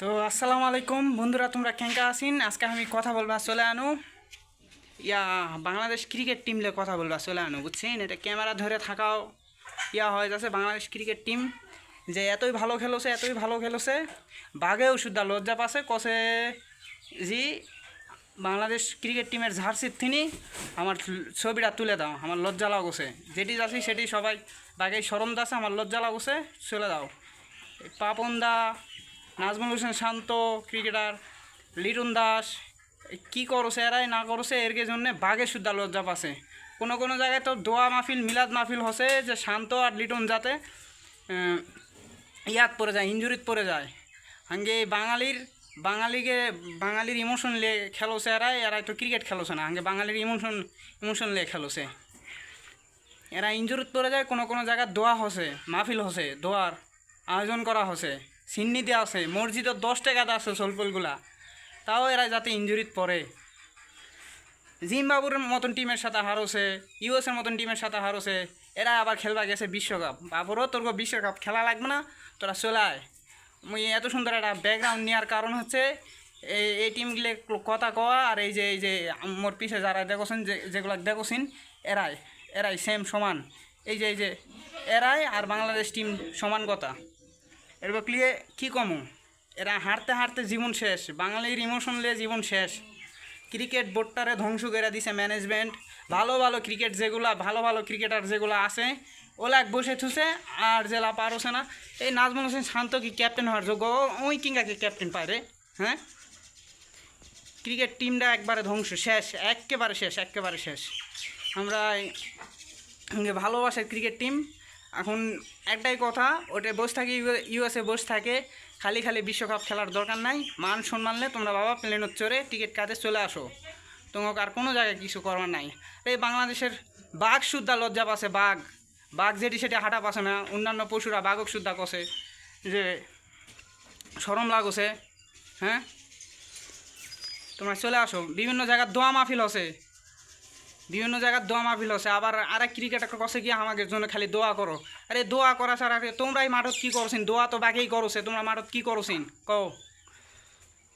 তো আসসালামু আলাইকুম বন্ধুরা, তোমরা কেঙ্কা আছেন? আজকে আমি কথা বলবা চলে আনো বাংলাদেশ ক্রিকেট টিম লে কথা বলবা চলে আনো, বুঝছেন? এটা ক্যামেরা ধরে থাকাও হয়ে যাচ্ছে। বাংলাদেশ ক্রিকেট টিম যে এতই ভালো খেলেছে, বাঘেও শুদ্ধা লজ্জা পাচ্ছে কষে জি বাংলাদেশ ক্রিকেট টিমের জার্সির থিনি আমার ছবিটা তুলে দাও, আমার লজ্জা লাগছে। যেটি যাচ্ছি সেটি সবাই বাঘেই সরম দাসে, আমার লজ্জা লাগছে, চলে দাও। পাপন দা, নাজমুল হোসেন শান্ত ক্রিকেটার, লিটন দাস কী করছে এরাই না করছে এর জন্যে বাঘে শুদ্ধা লজ্জা পাচ্ছে। কোনো কোনো জায়গায় তো দোয়া মাহফিল মিলাদ মাহফিল হসে যে শান্ত আর লিটন যাতে ইয়াত পড়ে যায়, ইঞ্জুরিত পড়ে যায়। হাঙ্গে বাঙালির ইমোশন নিয়ে খেলোছে এরাই তো ক্রিকেট খেলোছে না, হাঙ্গে বাঙালির ইমোশন নিয়ে খেলোছে। এরা ইঞ্জুরিত পড়ে যায়। কোনো কোনো জায়গায় দোয়া হসে, মাহফিল হসে, দোয়ার আয়োজন করা হসে, সিন্নি দেওয়া আছে, মসজিদও 10 টাকাতে আছে সলপলগুলা, তাও এরা যাতে ইঞ্জুরিত পড়ে। জিম্বাবুর মতন টিমের সাথে হারছে, ইউএসের মতন টিমের সাথে হারছে, এরা আবার খেলবা গেছে বিশ্বকাপ। বাবুরও তোর বিশ্বকাপ খেলা লাগবে না, তোরা চলায়। মুই এত সুন্দর একটা ব্যাকগ্রাউন্ড নেওয়ার কারণ হচ্ছে এই টিমগুলো কথা কওয়া, আর এই যে মোর পিছে যারা দেখছেন, যেগুলো দেখছেন এরাই সেম সমান। এই যে এরাই আর বাংলাদেশ টিম সমান কথা। এরপর ক্লিয়ে কী কমু, এরা হারতে হারতে জীবন শেষ, বাঙালির ইমোশন নিয়ে জীবন শেষ। ক্রিকেট বোর্ডটারে ধ্বংস করে দিছে ম্যানেজমেন্ট। ভালো ভালো ক্রিকেটার যেগুলো আছে ওলা বসে থুছে, আর জেলা পারছে না। এই নাজমুল হোসেন শান্ত কি ক্যাপ্টেন হওয়ার যোগ্য? ওই কিংগাকে ক্যাপ্টেন পায় রে? হ্যাঁ, ক্রিকেট টিমটা একবারে ধ্বংস, শেষ, একেবারে শেষ। আমরা ভালোবাসার ক্রিকেট টিম। এখন একটাই কথা, ওটা বসে থাকে, ইউএসএ বসে থাকে, খালি বিশ্বকাপ খেলার দরকার নাই। মান সম্মানলে তোমরা বাবা প্লেনত চড়ে টিকিট কাটে চলে আসো, তোমাকে আর কোনো জায়গায় কিছু করবার নাই। এই বাংলাদেশের বাঘ শুদ্ধা লজ্জা পাচ্ছে, বাঘ যেটি সেটি হাঁটা পাচ্ছে না। অন্যান্য পশুরা বাঘক শুদ্ধা কষে যে সরম লাগছে। হ্যাঁ, তোমরা চলে আসো। বিভিন্ন জায়গার দোয়া মাহফিল হচ্ছে, আবার আরেক ক্রিকেটার কাছে গিয়ে আমাদের জন্য খালি দোয়া করো। আরে দোয়া করা ছাড়া তোমরাই মাঠত কী করছেন? দোয়া তো বাকেই করছে, তোমরা মাঠত কী করছেন কও?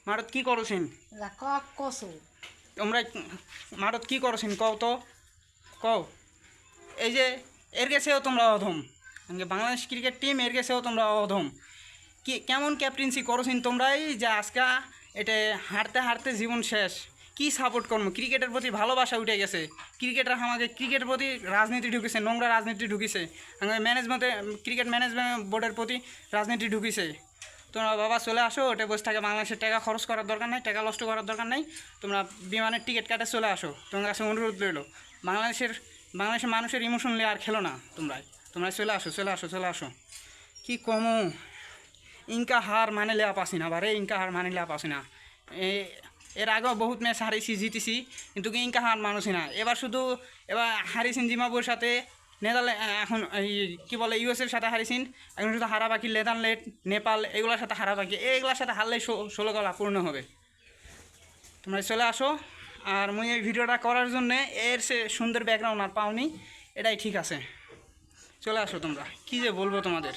মাঠত কী করছেন তোমরা? মাঠত কী করছেন কও তো, কও। এই যে এর গেছেও তোমরা অধম, বাংলাদেশ ক্রিকেট টিম এর গেছেও তোমরা অধম। কি কেমন ক্যাপ্টেন্সি করছেন তোমরাই যে আজকা এটা হারতে হারতে জীবন শেষ। কি সাপোর্ট করবো? ক্রিকেটের প্রতি ভালোবাসা উঠে গেছে। ক্রিকেটার আমাকে ক্রিকেটের প্রতি রাজনীতি ঢুকেছে, নোংরা রাজনীতি ঢুকেছে। ক্রিকেট ম্যানেজমেন্ট বোর্ডের প্রতি রাজনীতি ঢুকেছে। তোমরা বাবা চলে আসো, ওটা বসে থাকে। বাংলাদেশের টাকা খরচ করার দরকার নাই, টাকা নষ্ট করার দরকার নাই। তোমরা বিমানের টিকিট কাটে চলে আসো। তোমার কাছে অনুরোধ রইল, বাংলাদেশের মানুষের ইমোশন নিয়ে আর খেলো না। তোমরা চলে আসো। কি কমো, ইনকা হার মানে লেয়া পাসি না, ইনকা হার মানে লেয়া পাসি না। এর আগেও বহুত ম্যাচ হারিয়েছি, জিতেছি, কিন্তু ইনকা হার মানুষই না। এবার হারিয়েছেন জিম্বাবুয়ের সাথে, এখন এই কী বলে ইউএসের সাথে হারিয়েছেন। এখন শুধু হারা বাকি নেদারল্যান্ড, নেপাল, এগুলোর সাথে হারা বাকি। এইগুলোর সাথে হারলেই 16 গলা পূর্ণ হবে। তোমরা চলে আসো। আর মুই এই ভিডিওটা করার জন্যে এর সে সুন্দর ব্যাকগ্রাউন্ড আর পাওনি, এটাই ঠিক আছে। চলে আসো তোমরা। কী যে বলবো তোমাদের।